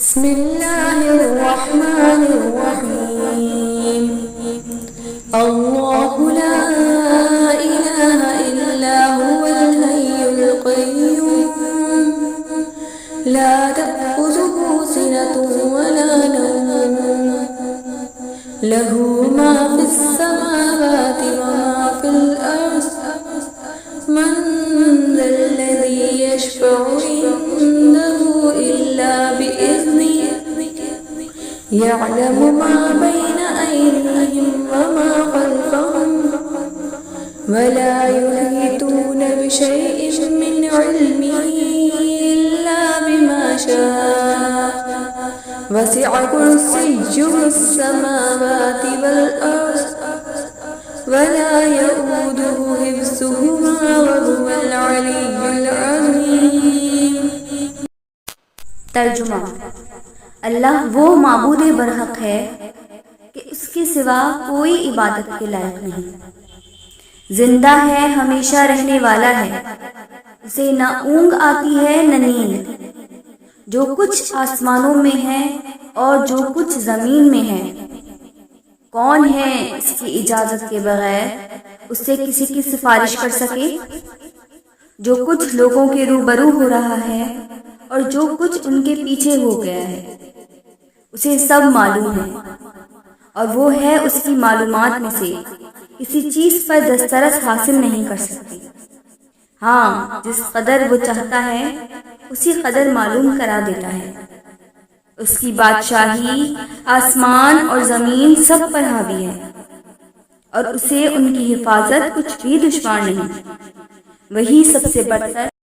बिस्मिल्लाहिर्रहमानिर्रहीम। अल्लाहु ला इलाहा इल्ला हुवल हय्युल क़य्यूम ला तअख़ुज़ुहु सिनतुन वला नौम लहू मा फ़िस समावाति व मा फ़िल अर्ज़ मन ज़ल्लज़ी यशफ़अु इंदहु इल्ला बिइज़्निहि यअलमु मा बैना अयदीहिम व मा ख़ल्फ़हुम वला युहीतूना बिशैइन मिन इल्मिही इल्ला बिमा शाअ वसिअ कुर्सियुहुस समावाति वल अर्ज़ वला यऊदुहु हिफ्ज़ुहुमा व हुवल अलिय्युल अज़ीम। तर्जुमा। अल्लाह वो माबूद बरहक है कि उसके सिवा कोई इबादत के लायक नहीं। जिंदा है, हमेशा रहने वाला है, उसे न ऊंग आती है न नींद। जो कुछ आसमानों में है और जो कुछ जमीन में है, कौन है इसकी इजाजत के बगैर उससे किसी की सिफारिश कर सके। जो कुछ लोगों के रूबरू हो रहा है और जो कुछ उनके पीछे हो गया है, उसे सब मालूम है और वो है उसकी मालूमात में से किसी चीज पर दस्तरस हासिल नहीं कर सकती। हाँ, जिस कदर वो चाहता है उसी कदर मालूम करा देता है। उसकी बादशाही आसमान और जमीन सब पर हावी है और उसे उनकी हिफाजत कुछ भी दुश्वार नहीं। वही सबसे बढ़कर